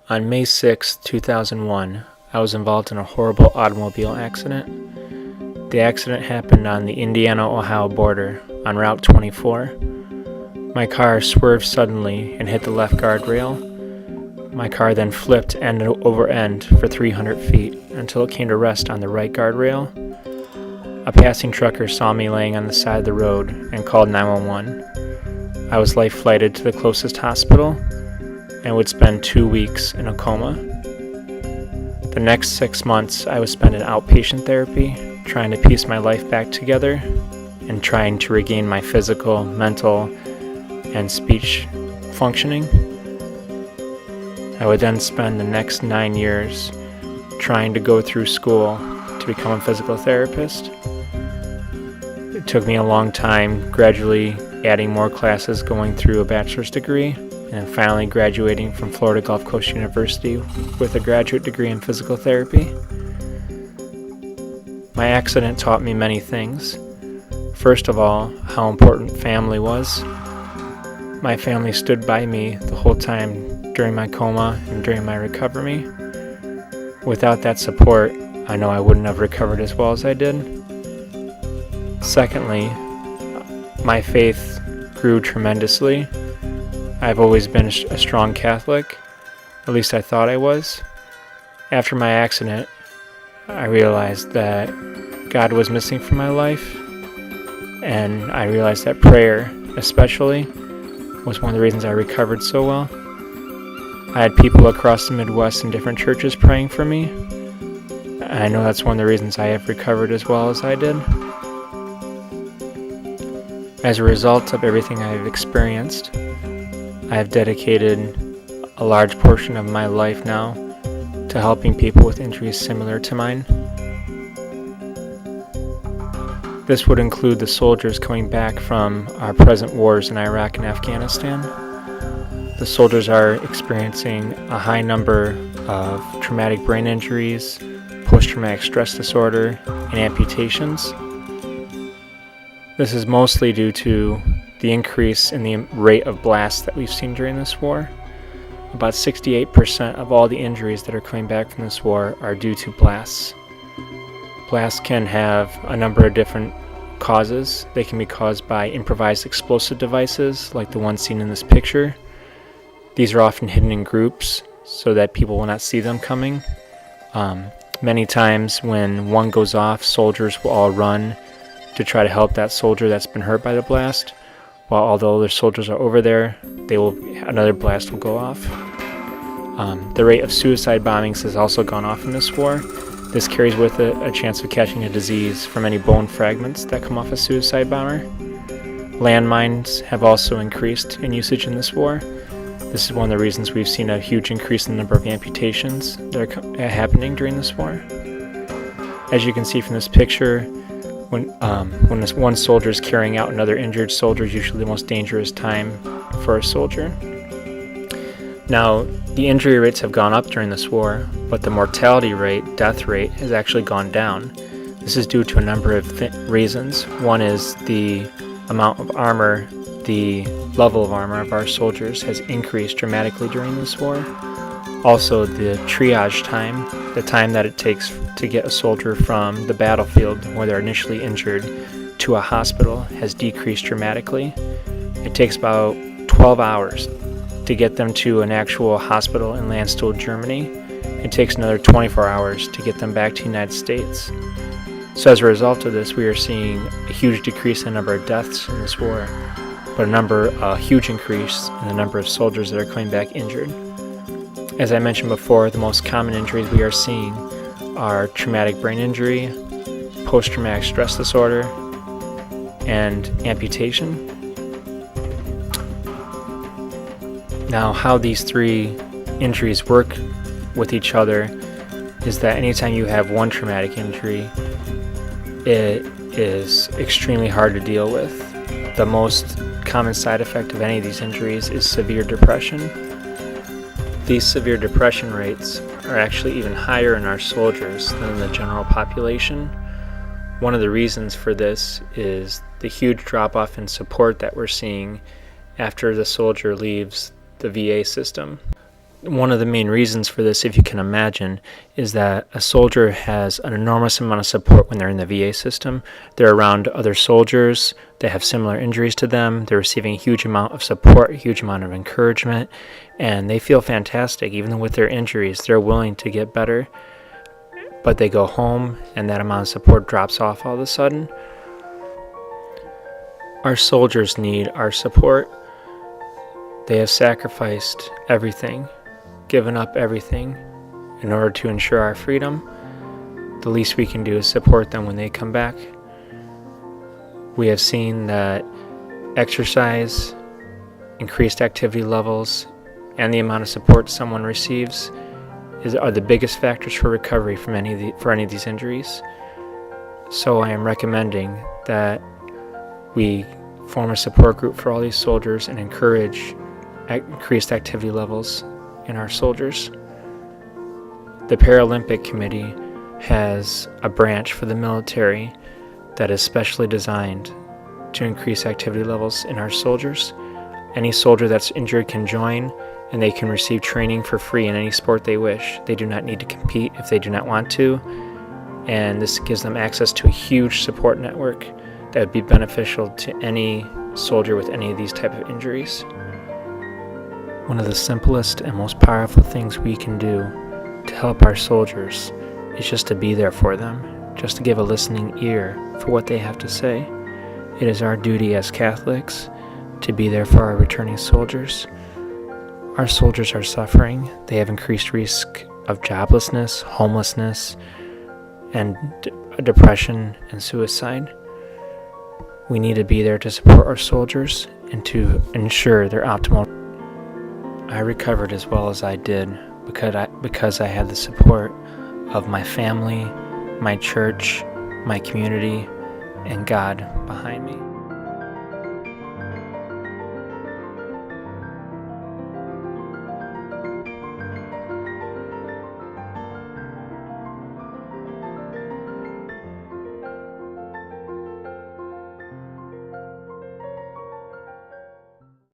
On May 6, 2001, I was involved in a horrible automobile accident. The accident happened on the Indiana-Ohio border on Route 24. My car swerved suddenly and hit the left guardrail. My car then flipped end over end for 300 feet until it came to rest on the right guardrail. A passing trucker saw me laying on the side of the road and called 911. I was life flighted to the closest hospital and would spend 2 weeks in a coma. The next 6 months I would spend in outpatient therapy, trying to piece my life back together and trying to regain my physical, mental, and speech functioning. I would then spend the next 9 years trying to go through school to become a physical therapist. It took me a long time, gradually adding more classes, going through a bachelor's degree, and finally graduating from Florida Gulf Coast University with a graduate degree in physical therapy. My accident taught me many things. First of all, how important family was. My family stood by me the whole time during my coma and during my recovery. Without that support, I know I wouldn't have recovered as well as I did. Secondly, my faith grew tremendously. I've always been a strong Catholic, at least I thought I was. After my accident, I realized that God was missing from my life, and I realized that prayer, especially, was one of the reasons I recovered so well. I had people across the Midwest in different churches praying for me. I know that's one of the reasons I have recovered as well as I did. As a result of everything I have experienced, I have dedicated a large portion of my life now to helping people with injuries similar to mine. This would include the soldiers coming back from our present wars in Iraq and Afghanistan. The soldiers are experiencing a high number of traumatic brain injuries, post-traumatic stress disorder, and amputations. This is mostly due to the increase in the rate of blasts that we've seen during this war. About 68% of all the injuries that are coming back from this war are due to blasts. Blasts can have a number of different causes. They can be caused by improvised explosive devices like the one seen in this picture. These are often hidden in groups so that people will not see them coming. Many times when one goes off, soldiers will all run to try to help that soldier that's been hurt by the blast, while all the other soldiers are over there, another blast will go off. The rate of suicide bombings has also gone off in this war. This carries with it a chance of catching a disease from any bone fragments that come off a suicide bomber. Landmines have also increased in usage in this war. This is one of the reasons we've seen a huge increase in the number of amputations that are happening during this war. As you can see from this picture, when this one soldier is carrying out another injured soldier, is usually the most dangerous time for a soldier. Now, the injury rates have gone up during this war, but the mortality rate, death rate, has actually gone down. This is due to a number of reasons. One is the amount of armor, the level of armor of our soldiers has increased dramatically during this war. Also, the triage time, the time that it takes to get a soldier from the battlefield where they're initially injured to a hospital, has decreased dramatically. It takes about 12 hours to get them to an actual hospital in Landstuhl, Germany. It takes another 24 hours to get them back to the United States. So as a result of this, we are seeing a huge decrease in the number of deaths in this war, but a huge increase in the number of soldiers that are coming back injured. As I mentioned before, the most common injuries we are seeing are traumatic brain injury, post-traumatic stress disorder, and amputation. Now, how these three injuries work with each other is that anytime you have one traumatic injury, it is extremely hard to deal with. The most common side effect of any of these injuries is severe depression. These severe depression rates are actually even higher in our soldiers than in the general population. One of the reasons for this is the huge drop-off in support that we're seeing after the soldier leaves the VA system. One of the main reasons for this, if you can imagine, is that a soldier has an enormous amount of support when they're in the VA system. They're around other soldiers, they have similar injuries to them, they're receiving a huge amount of support, a huge amount of encouragement, and they feel fantastic. Even with their injuries, they're willing to get better, but they go home and that amount of support drops off all of a sudden. Our soldiers need our support. They have sacrificed everything, given up everything in order to ensure our freedom. The least we can do is support them when they come back. We have seen that exercise, increased activity levels, and the amount of support someone receives are the biggest factors for recovery from any of these injuries. So I am recommending that we form a support group for all these soldiers and encourage increased activity levels in our soldiers. The Paralympic Committee has a branch for the military that is specially designed to increase activity levels in our soldiers. Any soldier that's injured can join, and they can receive training for free in any sport they wish. They do not need to compete if they do not want to, and this gives them access to a huge support network that would be beneficial to any soldier with any of these type of injuries. One of the simplest and most powerful things we can do to help our soldiers is just to be there for them, just to give a listening ear for what they have to say. It is our duty as Catholics to be there for our returning soldiers. Our soldiers are suffering. They have increased risk of joblessness, homelessness, and depression and suicide. We need to be there to support our soldiers and to ensure their optimal. I recovered as well as I did because I had the support of my family, my church, my community, and God behind me.